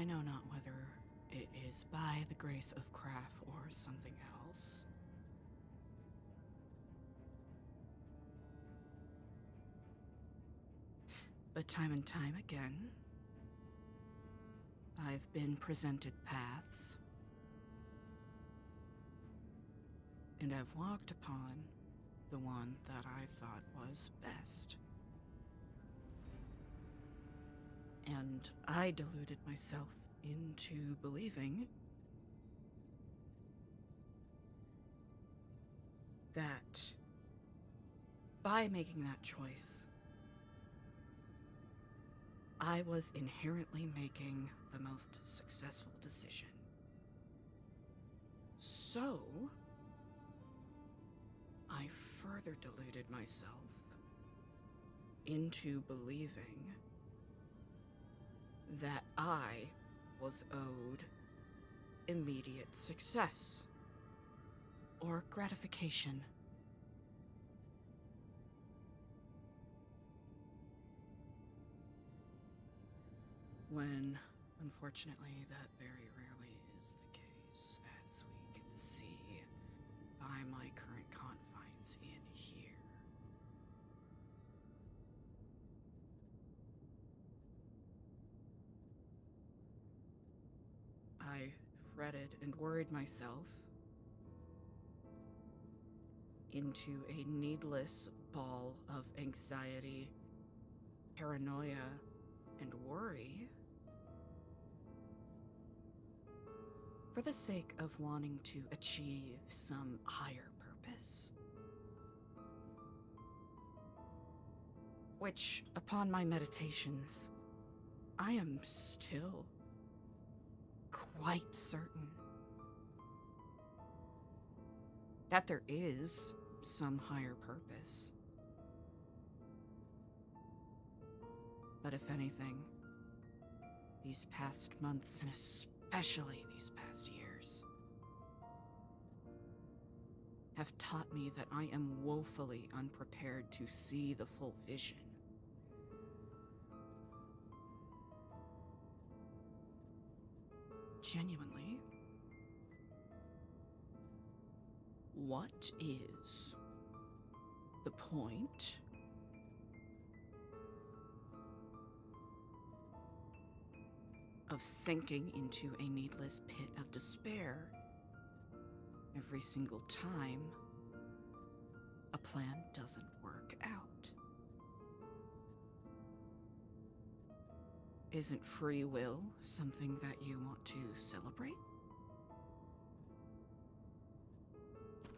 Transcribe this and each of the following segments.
I know not whether it is by the grace of craft or something else. But time and time again, I've been presented paths, and I've walked upon the one that I thought was best. And I deluded myself into believing that by making that choice, I was inherently making the most successful decision. So, I further deluded myself into believing that I was owed immediate success or gratification. When, unfortunately, that very rarely is the case, as we can see by my current confines in here. I fretted and worried myself into a needless ball of anxiety, paranoia, and worry for the sake of wanting to achieve some higher purpose. Which, upon my meditations, I am still quite certain that there is some higher purpose. But if anything, these past months, and especially these past years, have taught me that I am woefully unprepared to see the full vision. Genuinely, what is the point of sinking into a needless pit of despair every single time a plan doesn't work out? Isn't free will something that you want to celebrate?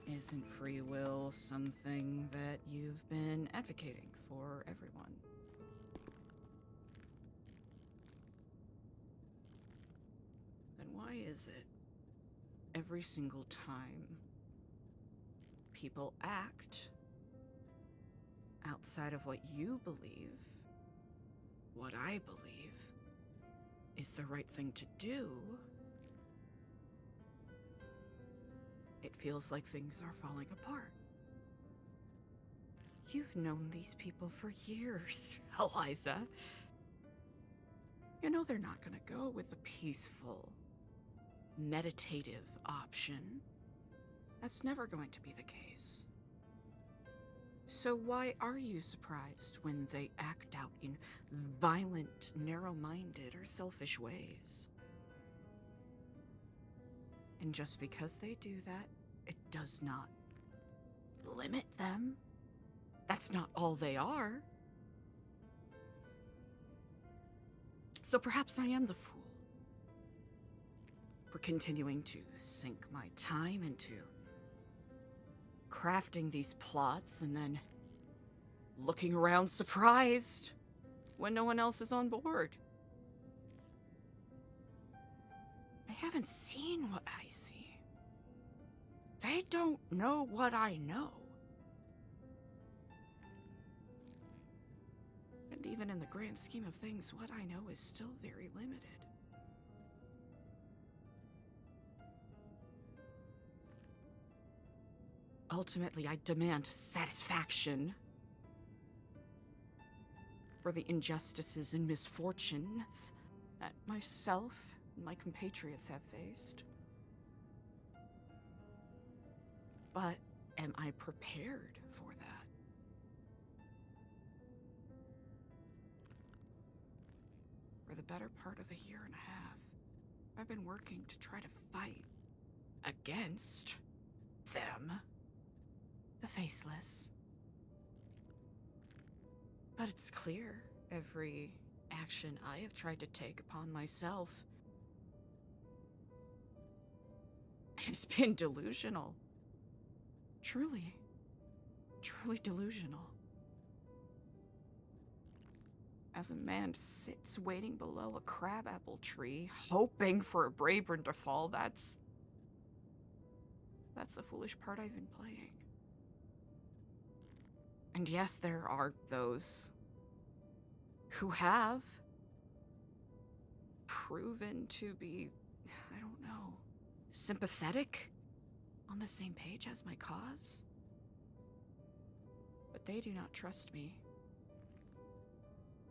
Isn't free will something that you've been advocating for everyone? Then why is it every single time people act outside of what you believe, what I believe, is the right thing to do, it feels like things are falling apart? You've known these people for years, Eliza. You know they're not gonna go with the peaceful, meditative option. That's never going to be the case. So why are you surprised when they act out in violent, narrow-minded, or selfish ways? And just because they do that, it does not limit them. That's not all they are. So perhaps I am the fool for continuing to sink my time into crafting these plots and then looking around surprised when no one else is on board. They haven't seen what I see. They don't know what I know. And even in the grand scheme of things, what I know is still very limited. Ultimately, I demand satisfaction for the injustices and misfortunes that myself my compatriots have faced. But am I prepared for that? For the better part of a year and a half, I've been working to try to fight against them, the faceless. But it's clear every action I have tried to take upon myself has been delusional. Truly, truly delusional. As a man sits waiting below a crabapple tree, hoping for a Brabron to fall, that's the foolish part I've been playing. And yes, there are those who have proven to be, I don't know, sympathetic, on the same page as my cause. But they do not trust me,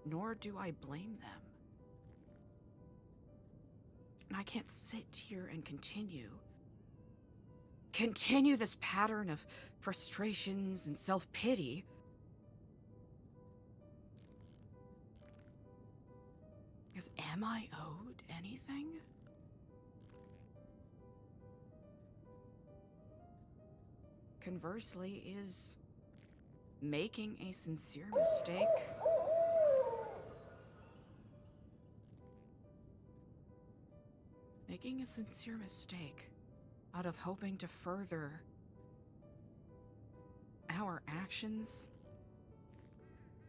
nor do I blame them. And I can't sit here and continue this pattern of frustrations and self-pity. Because am I owed anything? Conversely, is making a sincere mistake out of hoping to further our actions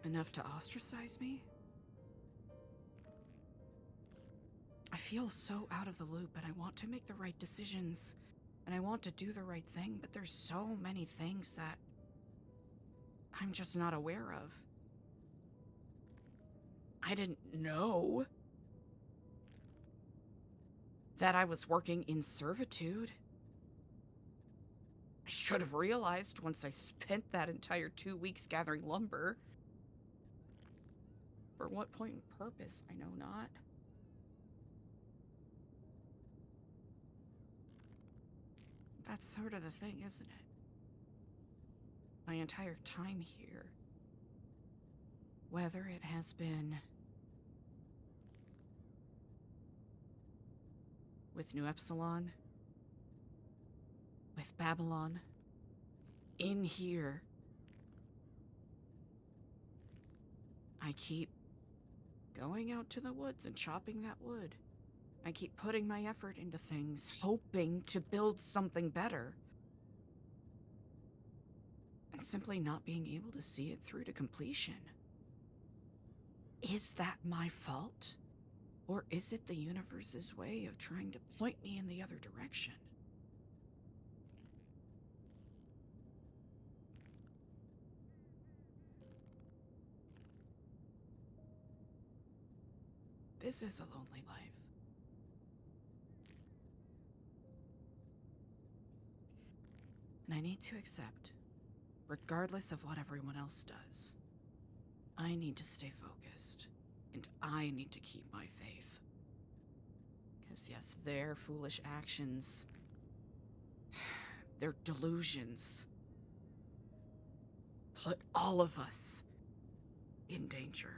enough to ostracize me? I feel so out of the loop, and I want to make the right decisions, and I want to do the right thing, but there's so many things that I'm just not aware of. I didn't know that I was working in servitude. I should have realized once I spent that entire 2 weeks gathering lumber. For what point and purpose, I know not. That's sort of the thing, isn't it? My entire time here, whether it has been with New Epsilon, with Babylon, in here, I keep going out to the woods and chopping that wood. I keep putting my effort into things, hoping to build something better, and simply not being able to see it through to completion. Is that my fault? Or is it the universe's way of trying to point me in the other direction? This is a lonely life. And I need to accept, regardless of what everyone else does, I need to stay focused, and I need to keep my faith. Because yes, their foolish actions, their delusions, put all of us in danger.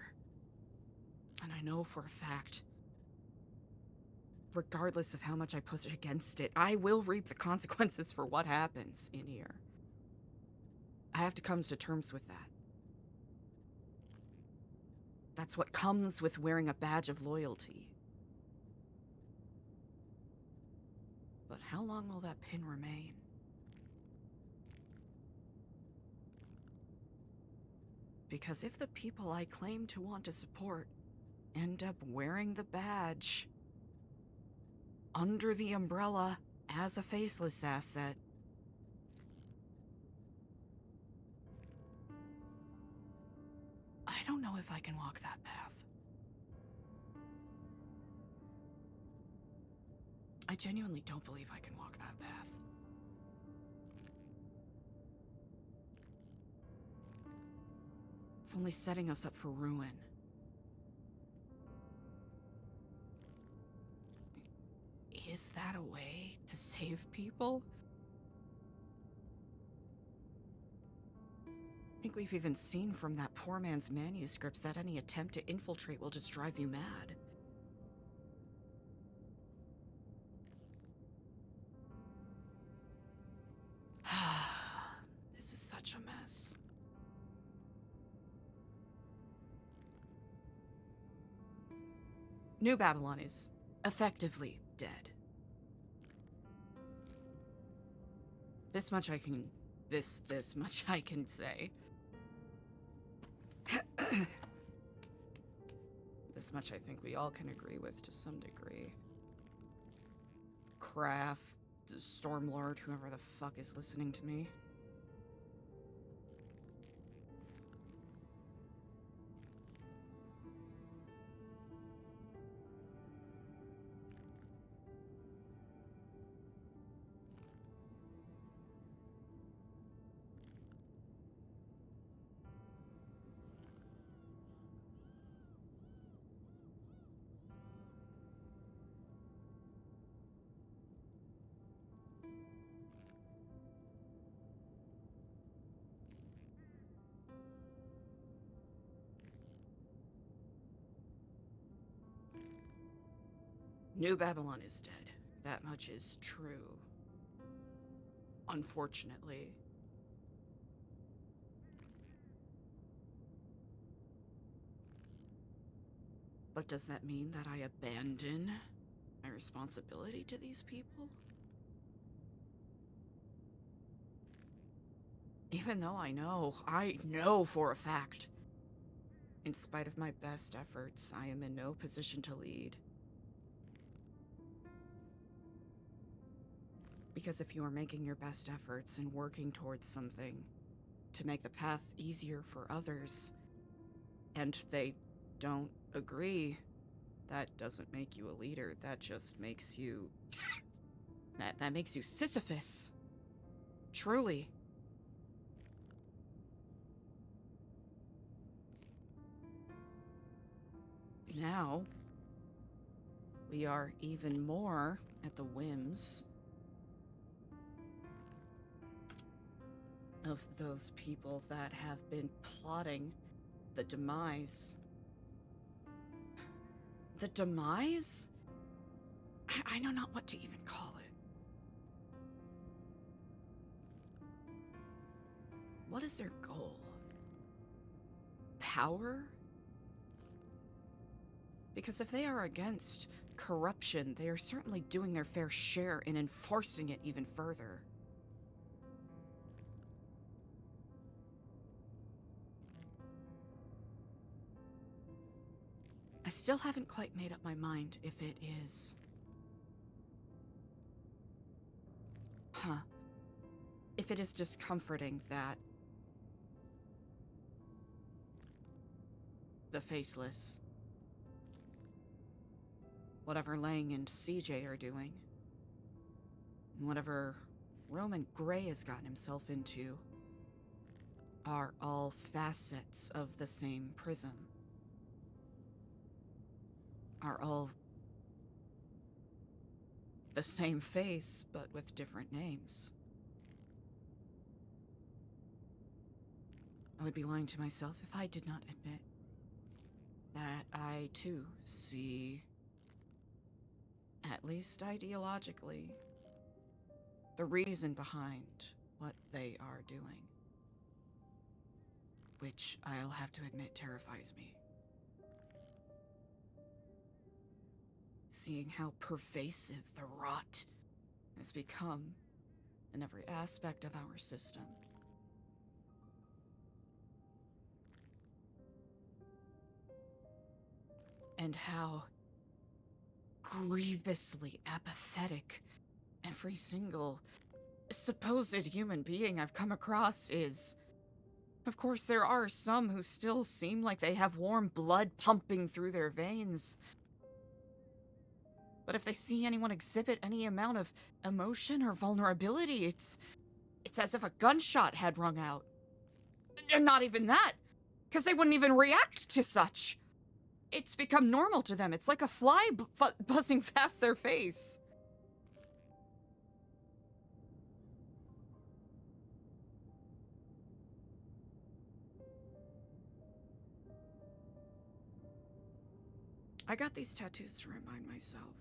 And I know for a fact, regardless of how much I push against it, I will reap the consequences for what happens in here. I have to come to terms with that. That's what comes with wearing a badge of loyalty. But how long will that pin remain? Because if the people I claim to want to support end up wearing the badge under the umbrella as a faceless asset, I don't know if I can walk that path. I genuinely don't believe I can walk that path. It's only setting us up for ruin. Is that a way to save people? I think we've even seen from that poor man's manuscripts that any attempt to infiltrate will just drive you mad. This is such a mess. New Babylon is effectively dead. This much I can say. This much I think we all can agree with to some degree. Craft, Stormlord, whoever the fuck is listening to me. New Babylon is dead. That much is true. Unfortunately. But does that mean that I abandon my responsibility to these people? Even though I know for a fact, in spite of my best efforts, I am in no position to lead. Because if you are making your best efforts and working towards something to make the path easier for others, and they don't agree, that doesn't make you a leader. That just makes you... that makes you Sisyphus. Truly. Now, we are even more at the whims of those people that have been plotting the demise. The demise? I know not what to even call it. What is their goal? Power? Because if they are against corruption, they are certainly doing their fair share in enforcing it even further. I still haven't quite made up my mind if it is... If it is discomforting that the Faceless, whatever Lang and CJ are doing, and whatever Roman Gray has gotten himself into, are all facets of the same prism. Are all the same face, but with different names. I would be lying to myself if I did not admit that I, too, see, at least ideologically, the reason behind what they are doing. Which, I'll have to admit, terrifies me. Seeing how pervasive the rot has become in every aspect of our system. And how grievously apathetic every single supposed human being I've come across is. Of course, there are some who still seem like they have warm blood pumping through their veins. But if they see anyone exhibit any amount of emotion or vulnerability, it's as if a gunshot had rung out. And not even that, because they wouldn't even react to such. It's become normal to them. It's like a fly buzzing past their face. I got these tattoos to remind myself.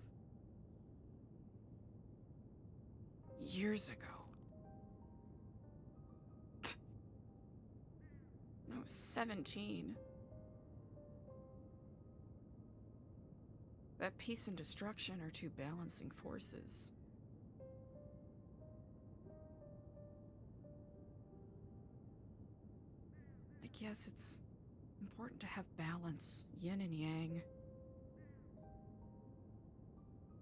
Years ago. When I was 17. That peace and destruction are two balancing forces. Like, yes, it's important to have balance, yin and yang.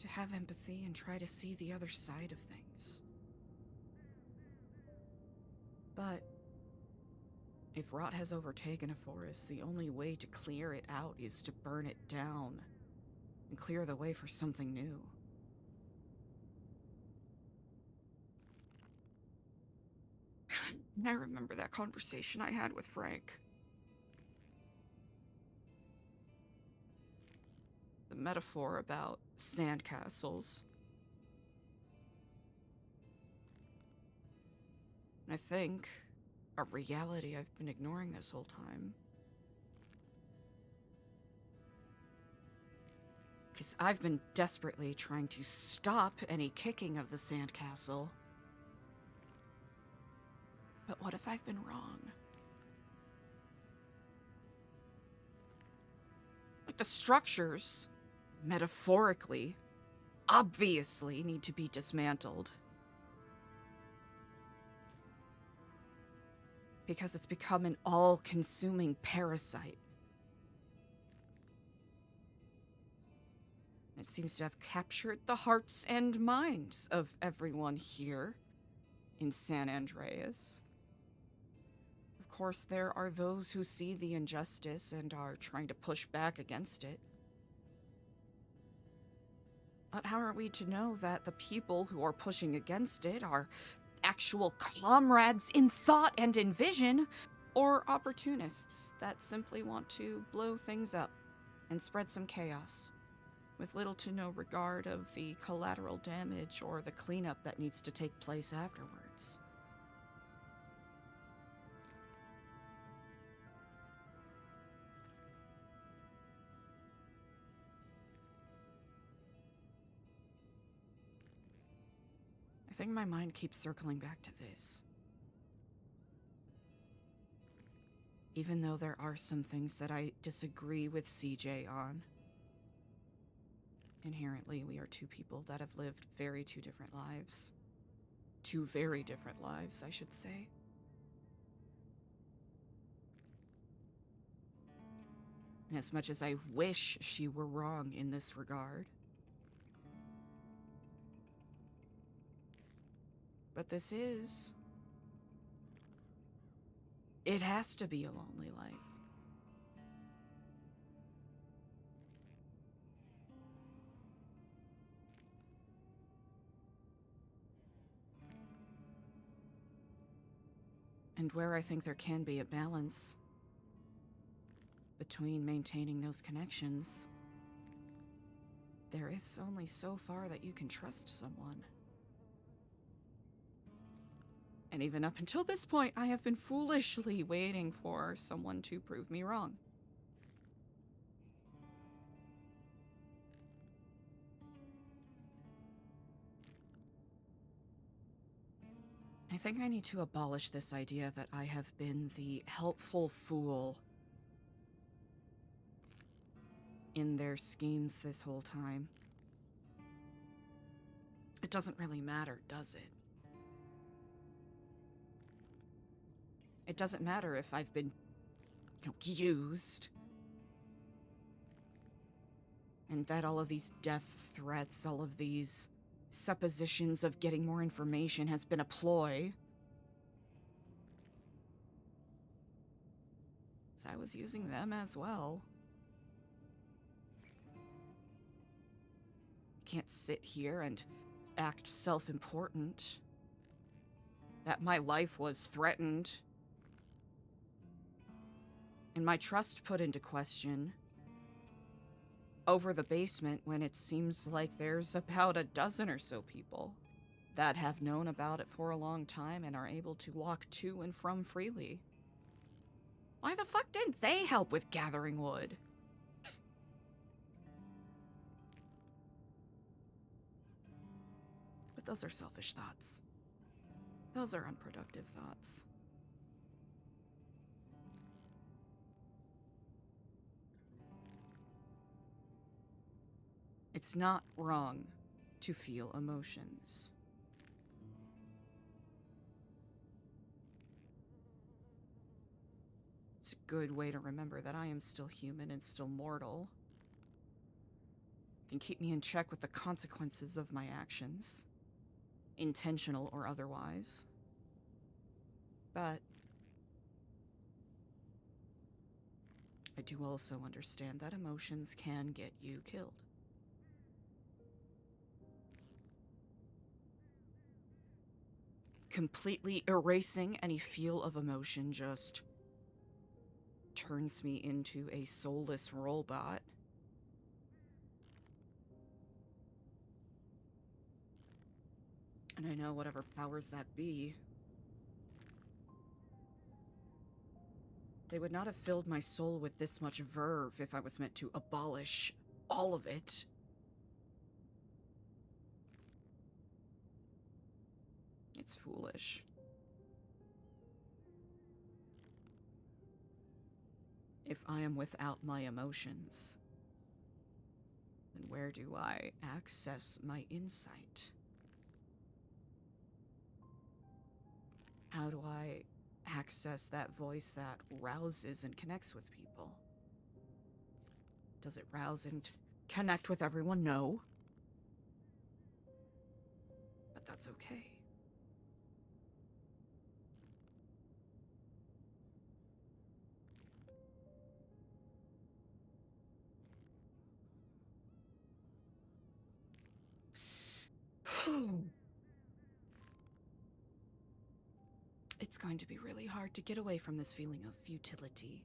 To have empathy and try to see the other side of things. But if rot has overtaken a forest, the only way to clear it out is to burn it down and clear the way for something new. And I remember that conversation I had with Frank. The metaphor about sandcastles. And I think a reality I've been ignoring this whole time. Because I've been desperately trying to stop any kicking of the sandcastle. But what if I've been wrong? Like, the structures, metaphorically, obviously need to be dismantled. Because it's become an all-consuming parasite. It seems to have captured the hearts and minds of everyone here in San Andreas. Of course, there are those who see the injustice and are trying to push back against it. But how are we to know that the people who are pushing against it are actual comrades in thought and in vision, or opportunists that simply want to blow things up and spread some chaos, with little to no regard of the collateral damage or the cleanup that needs to take place afterwards? I think my mind keeps circling back to this. Even though there are some things that I disagree with CJ on. Inherently, we are two people that have lived two different lives. Two very different lives, I should say. And as much as I wish she were wrong in this regard, but it has to be a lonely life. And where I think there can be a balance between maintaining those connections, there is only so far that you can trust someone. And even up until this point, I have been foolishly waiting for someone to prove me wrong. I think I need to abolish this idea that I have been the helpful fool in their schemes this whole time. It doesn't really matter, does it? It doesn't matter if I've been, used. And that all of these death threats, all of these suppositions of getting more information has been a ploy. 'Cause I was using them as well. Can't sit here and act self-important. That my life was threatened. And my trust put into question over the basement when it seems like there's about a dozen or so people that have known about it for a long time and are able to walk to and from freely. Why the fuck didn't they help with gathering wood? But those are selfish thoughts. Those are unproductive thoughts. It's not wrong to feel emotions. It's a good way to remember that I am still human and still mortal. It can keep me in check with the consequences of my actions, intentional or otherwise. But I do also understand that emotions can get you killed. Completely erasing any feel of emotion just turns me into a soulless robot. And I know whatever powers that be, they would not have filled my soul with this much verve if I was meant to abolish all of it. It's foolish. If I am without my emotions, then where do I access my insight? How do I access that voice that rouses and connects with people? Does it rouse and connect with everyone? No. But that's okay. It's going to be really hard to get away from this feeling of futility.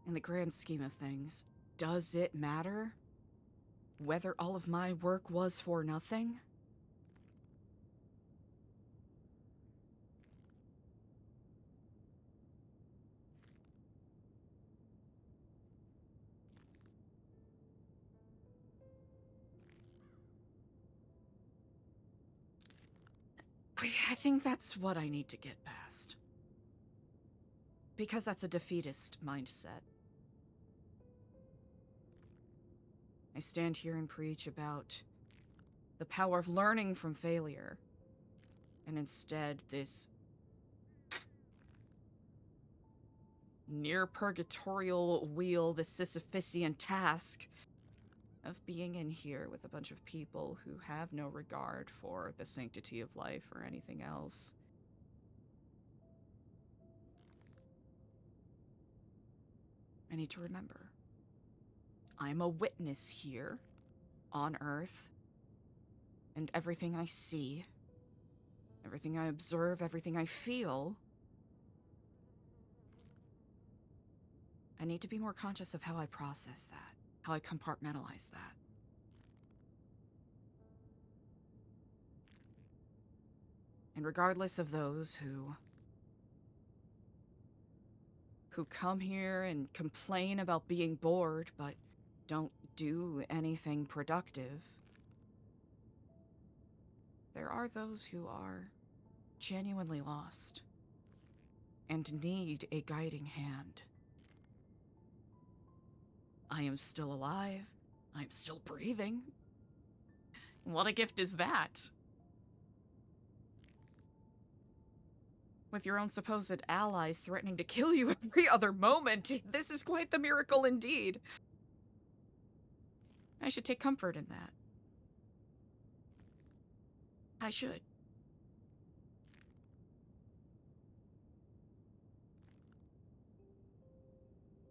In the grand scheme of things, does it matter whether all of my work was for nothing? I think that's what I need to get past. Because that's a defeatist mindset. I stand here and preach about the power of learning from failure. And instead, this near purgatorial wheel, the Sisyphusian task of being in here with a bunch of people who have no regard for the sanctity of life or anything else. I need to remember. I'm a witness here, on Earth, and everything I see, everything I observe, everything I feel, I need to be more conscious of how I process that, how I compartmentalize that. And regardless of those who come here and complain about being bored, but don't do anything productive, there are those who are genuinely lost and need a guiding hand. I am still alive. I'm still breathing. What a gift is that? With your own supposed allies threatening to kill you every other moment, this is quite the miracle indeed. I should take comfort in that. I should.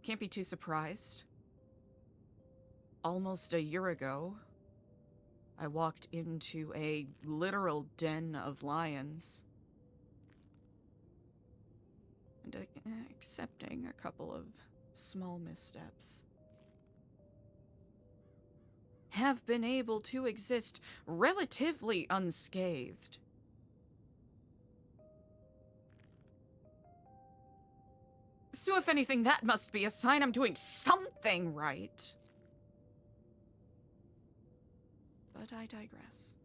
Can't be too surprised. Almost a year ago, I walked into a literal den of lions. And accepting a couple of small missteps. Have been able to exist relatively unscathed. So if anything, that must be a sign I'm doing something right. But I digress.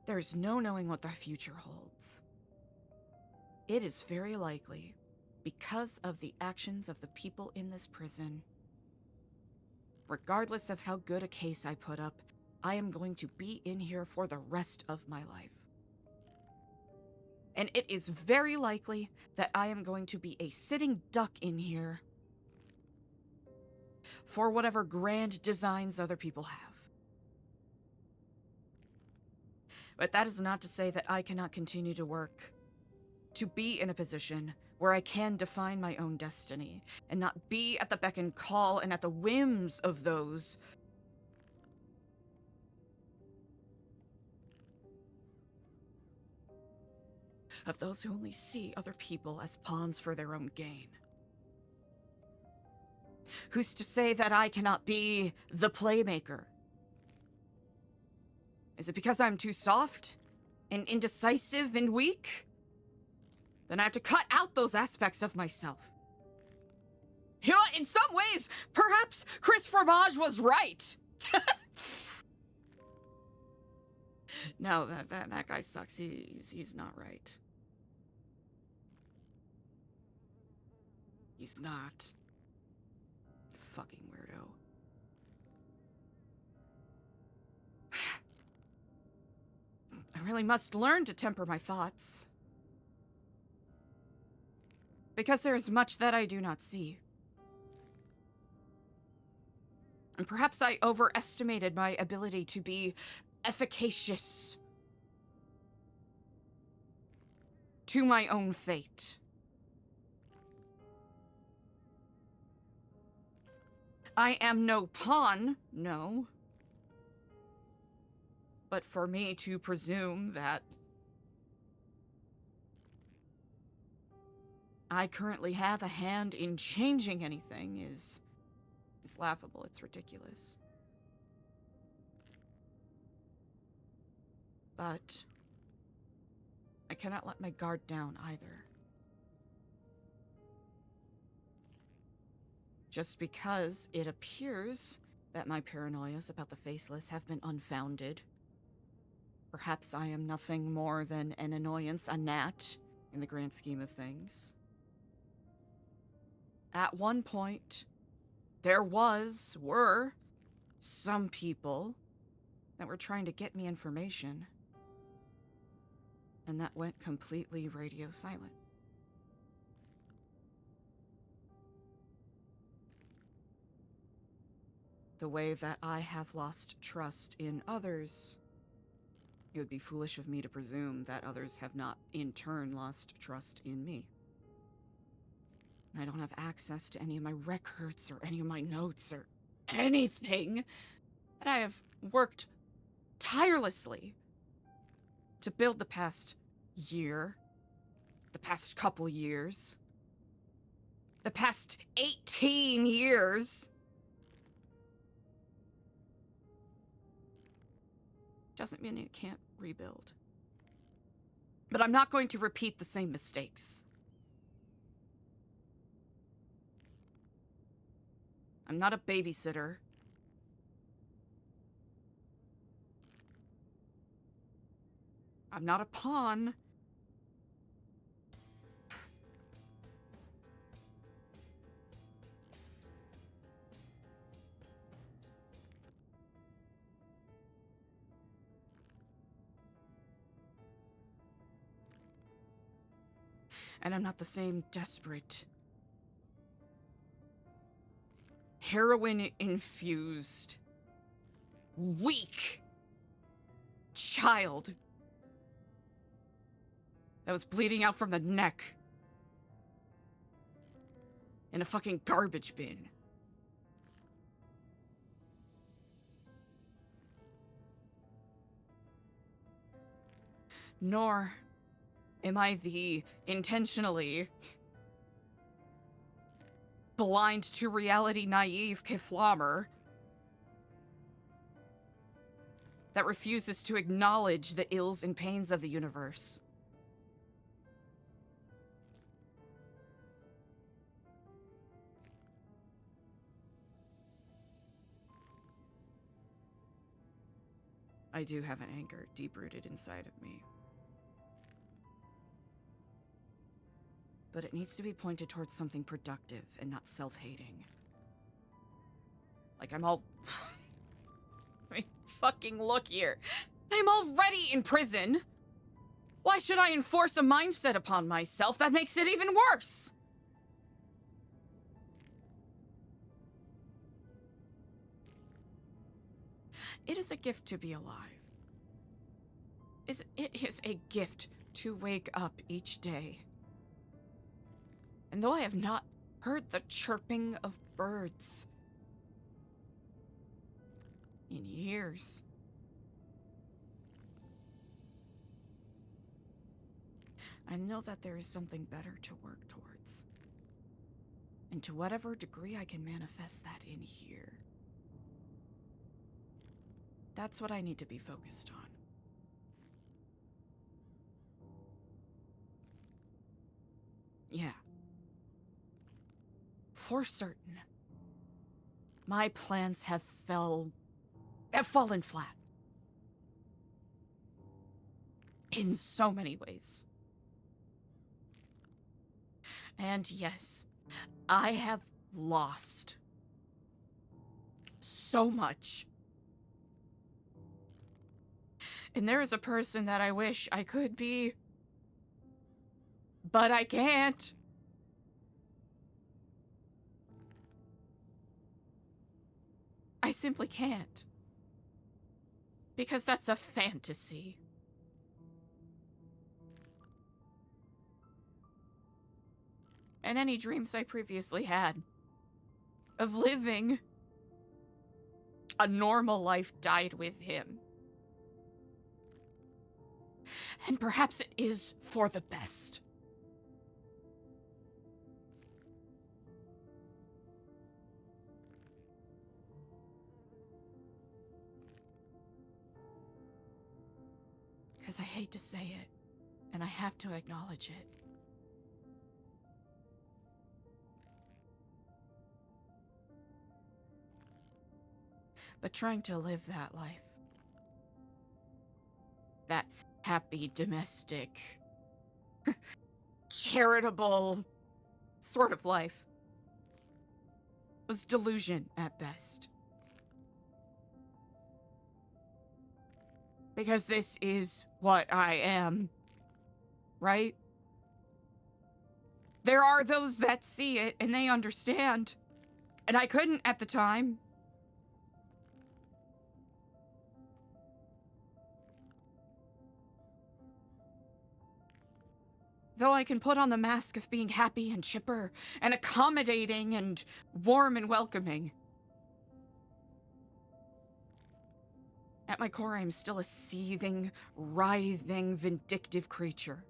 There's no knowing what the future holds. It is very likely, because of the actions of the people in this prison, regardless of how good a case I put up, I am going to be in here for the rest of my life. And it is very likely that I am going to be a sitting duck in here for whatever grand designs other people have. But that is not to say that I cannot continue to work, to be in a position where I can define my own destiny, and not be at the beck and call and at the whims of those who only see other people as pawns for their own gain. Who's to say that I cannot be the playmaker? Is it because I'm too soft and indecisive and weak? Then I have to cut out those aspects of myself. You know what? In some ways, perhaps Chris Fromage was right. No, that guy sucks. He's not right. He's not. Fucking weirdo. I really must learn to temper my thoughts. Because there is much that I do not see. And perhaps I overestimated my ability to be efficacious to my own fate. I am no pawn, no. But for me to presume that I currently have a hand in changing anything is laughable. It's ridiculous. But I cannot let my guard down either. Just because it appears that my paranoias about the Faceless have been unfounded. Perhaps I am nothing more than an annoyance, a gnat, in the grand scheme of things. At one point, there were some people that were trying to get me information, and that went completely radio silent. The way that I have lost trust in others, it would be foolish of me to presume that others have not, in turn, lost trust in me. I don't have access to any of my records or any of my notes or anything that I have worked tirelessly to build the past year, the past couple years, the past 18 years. Doesn't mean it can't rebuild. But I'm not going to repeat the same mistakes. I'm not a babysitter. I'm not a pawn. And I'm not the same desperate, heroin-infused, weak child that was bleeding out from the neck in a fucking garbage bin. Nor am I the intentionally blind to reality naive Keflamer that refuses to acknowledge the ills and pains of the universe. I do have an anger deep-rooted inside of me. But it needs to be pointed towards something productive and not self-hating. Like, I'm all... I mean, fucking look here. I'm already in prison! Why should I enforce a mindset upon myself that makes it even worse? It is a gift to be alive. It is a gift to wake up each day. And though I have not heard the chirping of birds in years, I know that there is something better to work towards. And to whatever degree I can manifest that in here, that's what I need to be focused on. Yeah. For certain. My plans have fallen flat. In so many ways. And yes, I have lost so much. And there is a person that I wish I could be, but I can't. I simply can't. Because that's a fantasy. And any dreams I previously had of living a normal life died with him. And perhaps it is for the best. Because I hate to say it, and I have to acknowledge it. But trying to live that life, that happy, domestic, charitable sort of life, was delusion at best. Because this is what I am, right? There are those that see it and they understand, and I couldn't at the time. Though I can put on the mask of being happy and chipper and accommodating and warm and welcoming, at my core I am still a seething, writhing, vindictive creature.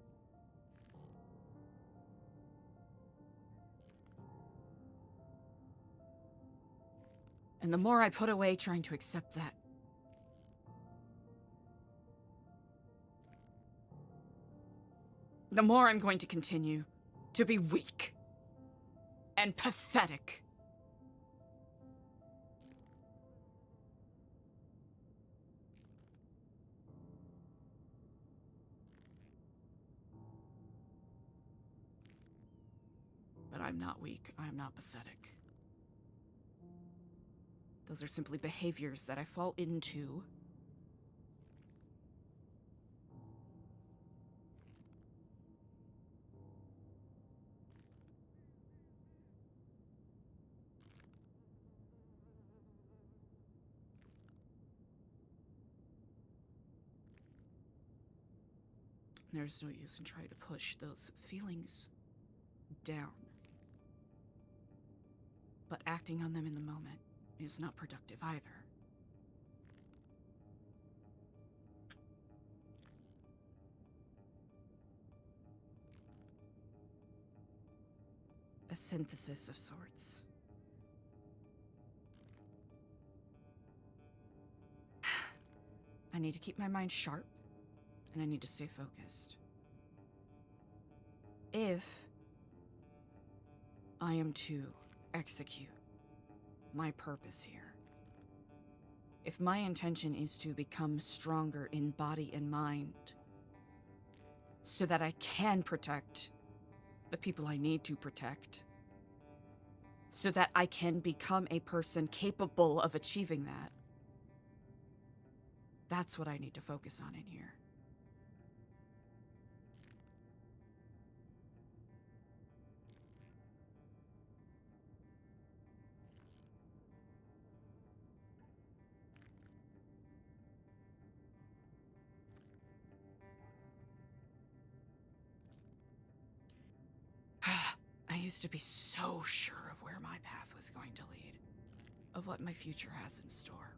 And the more I put away trying to accept that, the more I'm going to continue to be weak and pathetic. But I'm not weak. I'm not pathetic. Those are simply behaviors that I fall into. There's no use in trying to push those feelings down. But acting on them in the moment is not productive either. A synthesis of sorts. I need to keep my mind sharp, and I need to stay focused. If I am to execute my purpose here, If my intention is to become stronger in body and mind, so that I can protect the people I need to protect, so that I can become a person capable of achieving that, that's what I need to focus on in here. I used to be so sure of where my path was going to lead, of what my future has in store.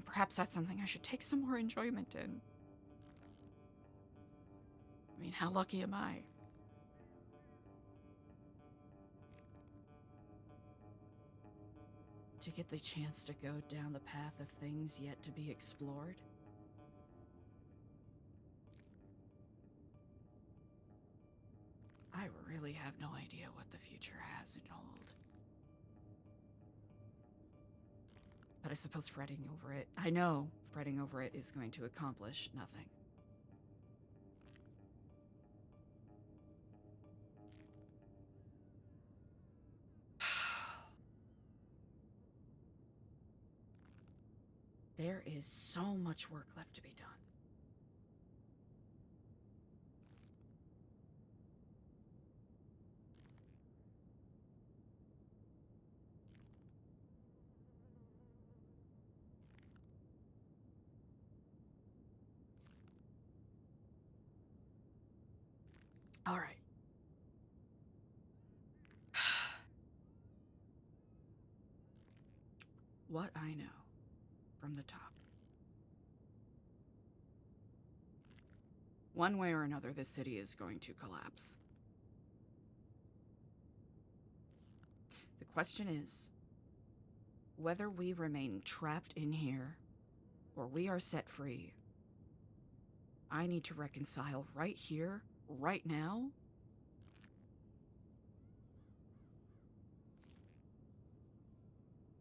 Perhaps that's something I should take some more enjoyment in. I mean, how lucky am I? To get the chance to go down the path of things yet to be explored? I really have no idea what the future has in hold. But I suppose fretting over it, I know fretting over it is going to accomplish nothing. There is so much work left to be done. All right. What I know from the top. One way or another, this city is going to collapse. The question is whether we remain trapped in here or we are set free. I need to reconcile right here, right now,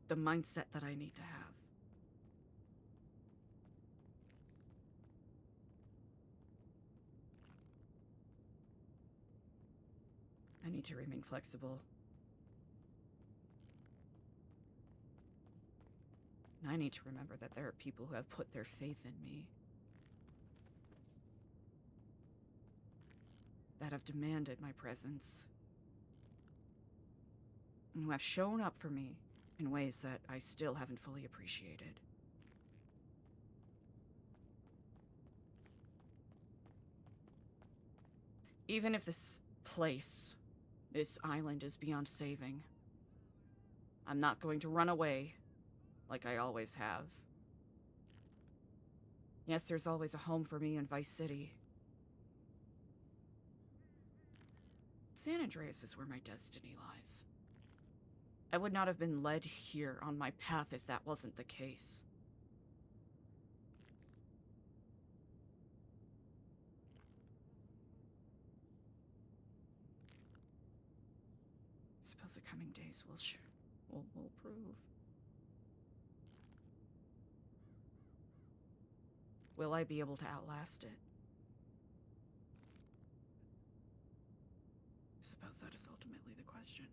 the mindset that I need to have. I need to remain flexible. And I need to remember that there are people who have put their faith in me, that have demanded my presence, and who have shown up for me in ways that I still haven't fully appreciated. Even if this place, this island, is beyond saving, I'm not going to run away like I always have. Yes, there's always a home for me in Vice City. San Andreas is where my destiny lies. I would not have been led here on my path if that wasn't the case. Suppose the coming days will prove. Will I be able to outlast it? I suppose that is ultimately the question.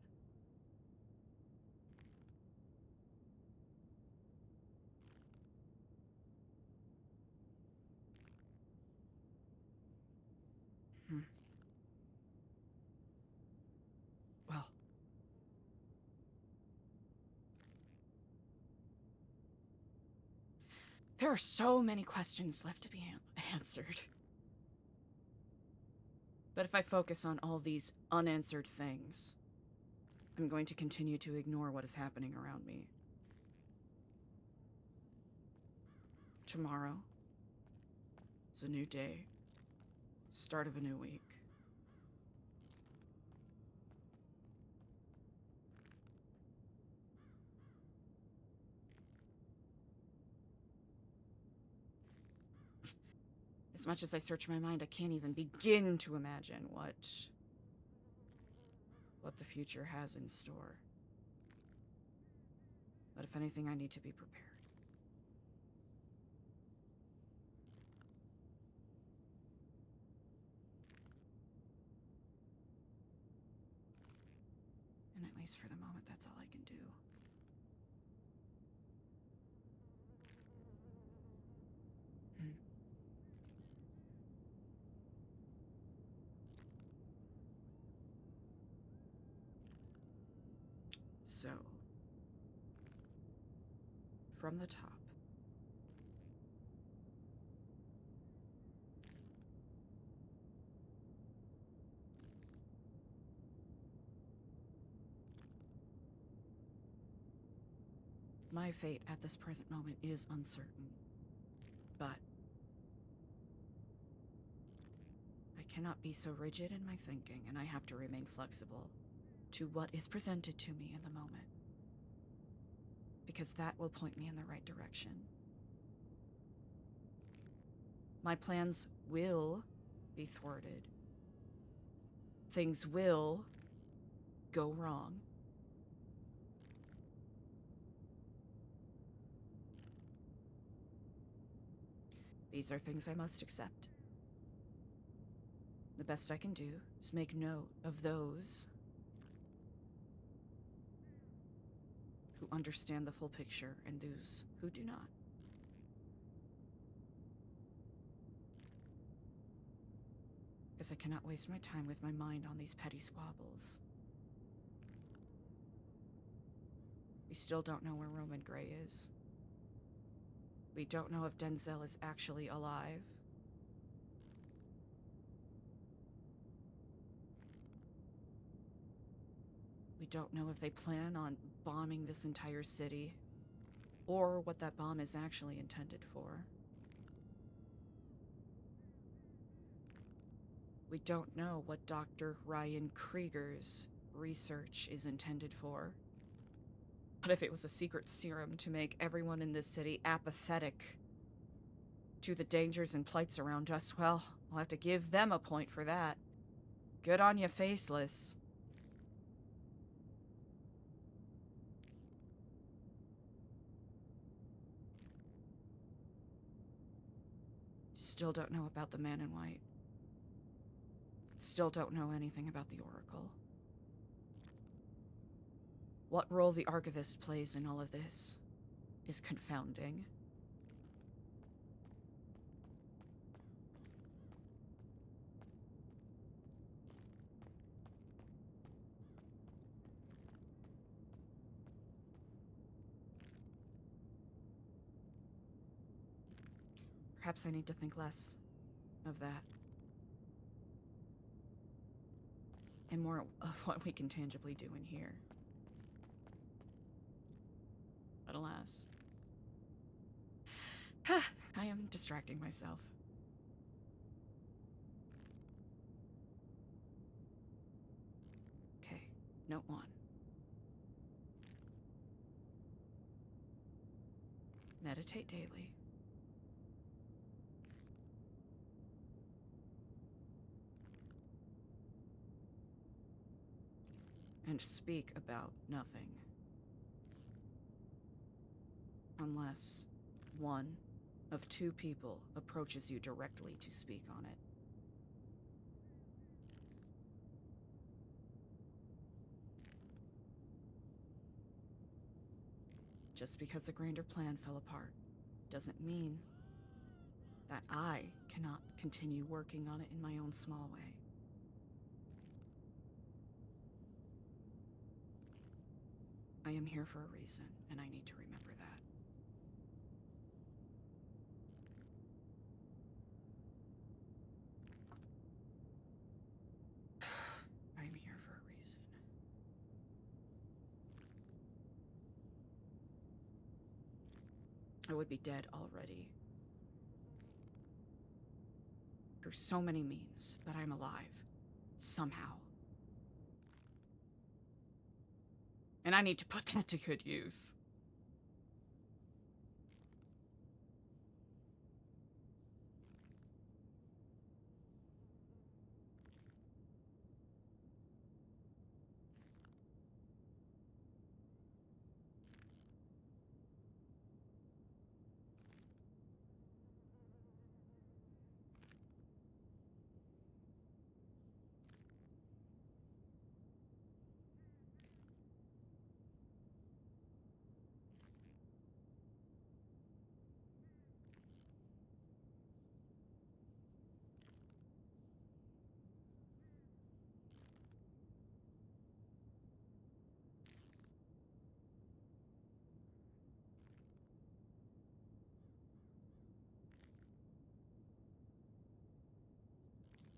Well, there are so many questions left to be answered. But if I focus on all these unanswered things, I'm going to continue to ignore what is happening around me. Tomorrow is a new day, start of a new week. As much as I search my mind, I can't even begin to imagine what what the future has in store. But if anything, I need to be prepared. And at least for the moment, that's all I can do. So, from the top. My fate at this present moment is uncertain, but I cannot be so rigid in my thinking, and I have to remain flexible to what is presented to me in the moment, because that will point me in the right direction. My plans will be thwarted. Things will go wrong. These are things I must accept. The best I can do is make note of those who understand the full picture and those who do not. Because I cannot waste my time with my mind on these petty squabbles. We still don't know where Roman Gray is. We don't know if Denzel is actually alive. We don't know if they plan on bombing this entire city, or what that bomb is actually intended for. We don't know what Dr. Ryan Krieger's research is intended for. But if it was a secret serum to make everyone in this city apathetic to the dangers and plights around us, well, I'll have to give them a point for that. Good on ya, Faceless. Still don't know about the Man in White. Still don't know anything about the Oracle. What role the Archivist plays in all of this is confounding. Perhaps I need to think less of that. And more of what we can tangibly do in here. But alas. I am distracting myself. Okay, note 1. Meditate daily. And speak about nothing. Unless one of 2 people approaches you directly to speak on it. Just because the grander plan fell apart doesn't mean that I cannot continue working on it in my own small way. I am here for a reason, and I need to remember that. I am here for a reason. I would be dead already. Through so many means, but I'm alive. Somehow. And I need to put that to good use.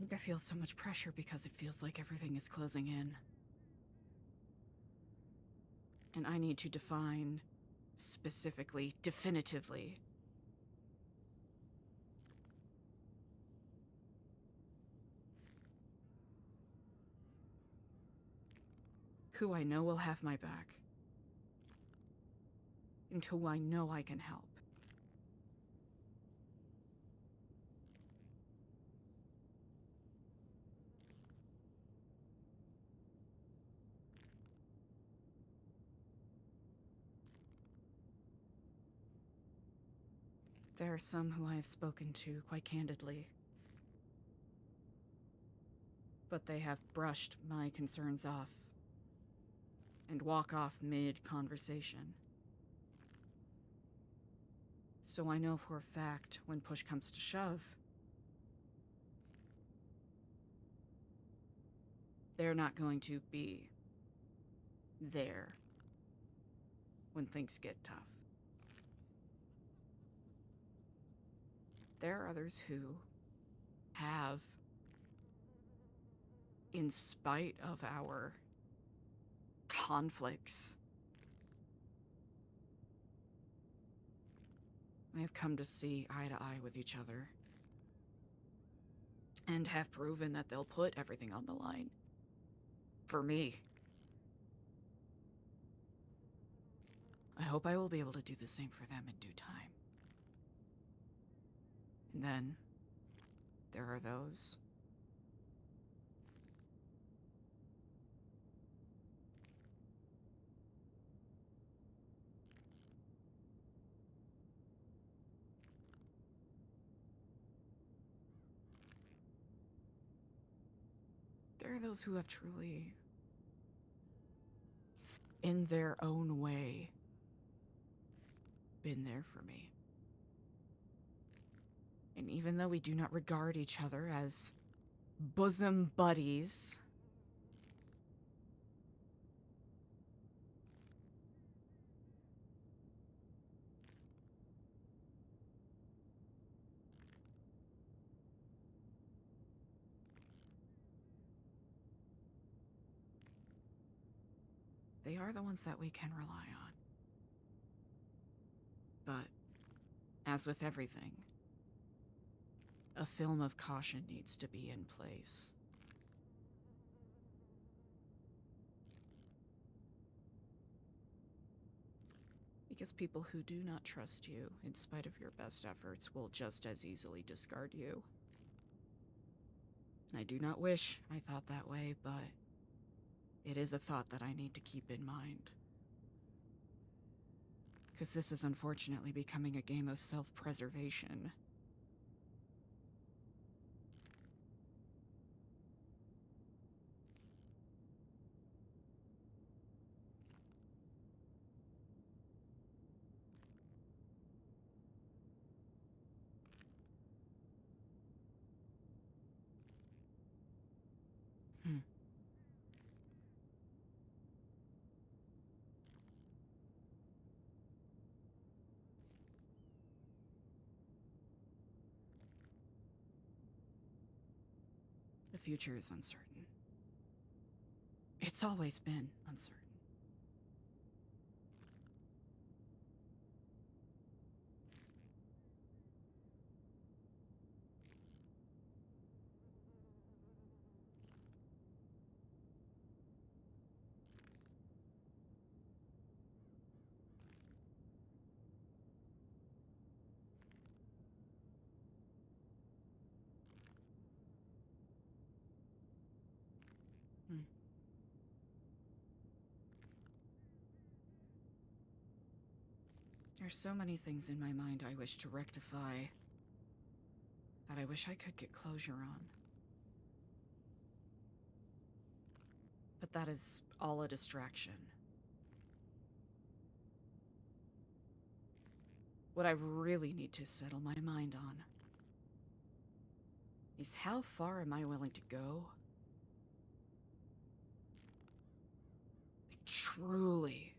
think I feel so much pressure because it feels like everything is closing in. And I need to define specifically, definitively, who I know will have my back, and who I know I can help. There are some who I have spoken to quite candidly, but they have brushed my concerns off and walk off mid-conversation. So I know for a fact when push comes to shove, they're not going to be there when things get tough. There are others who have, in spite of our conflicts, we have come to see eye to eye with each other and have proven that they'll put everything on the line. For me. I hope I will be able to do the same for them in due time. And then, there are those who have truly, in their own way, been there for me. And even though we do not regard each other as bosom buddies, they are the ones that we can rely on. But, as with everything, a film of caution needs to be in place. Because people who do not trust you, in spite of your best efforts, will just as easily discard you. And I do not wish I thought that way, but it is a thought that I need to keep in mind. Because this is unfortunately becoming a game of self-preservation. The future is uncertain. It's always been uncertain. There's so many things in my mind I wish to rectify that I wish I could get closure on. But that is all a distraction. What I really need to settle my mind on is how far am I willing to go? Like, truly.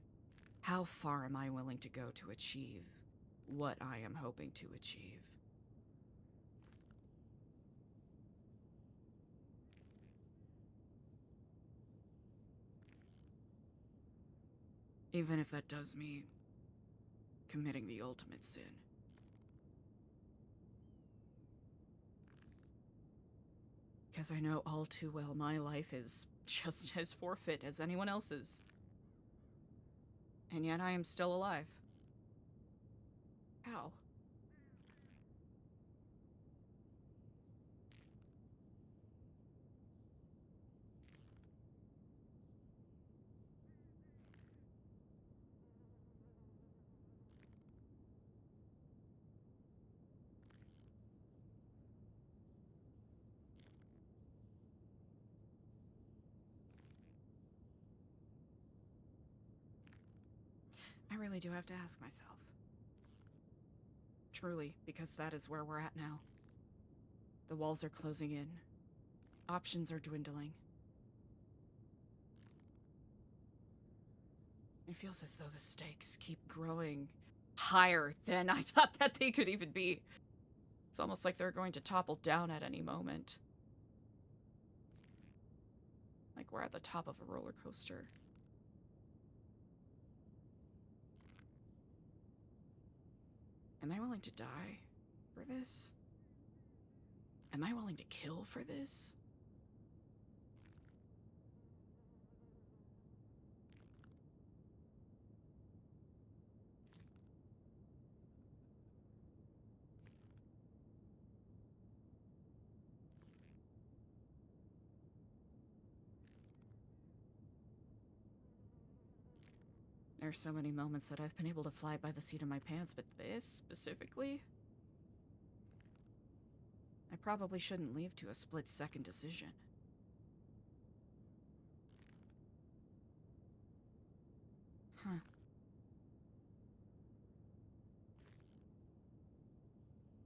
How far am I willing to go to achieve what I am hoping to achieve? Even if that does mean committing the ultimate sin. Because I know all too well my life is just as forfeit as anyone else's. And yet I am still alive. How? I really do have to ask myself. Truly, because that is where we're at now. The walls are closing in. Options are dwindling. It feels as though the stakes keep growing higher than I thought that they could even be. It's almost like they're going to topple down at any moment. Like we're at the top of a roller coaster. Am I willing to die for this? Am I willing to kill for this? There are so many moments that I've been able to fly by the seat of my pants, but this, specifically? I probably shouldn't leave to a split-second decision. Huh.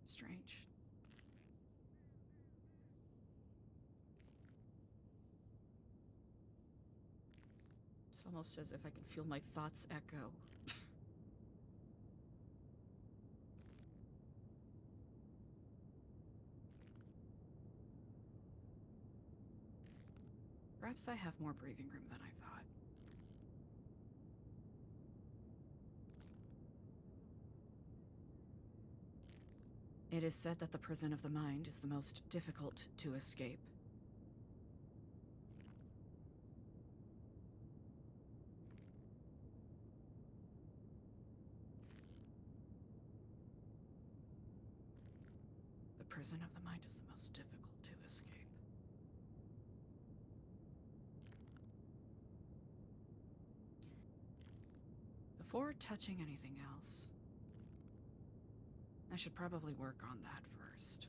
Strange. It's almost as if I can feel my thoughts echo. Perhaps I have more breathing room than I thought. It is said that the prison of the mind is the most difficult to escape. The prison of the mind is the most difficult to escape. Before touching anything else, I should probably work on that first.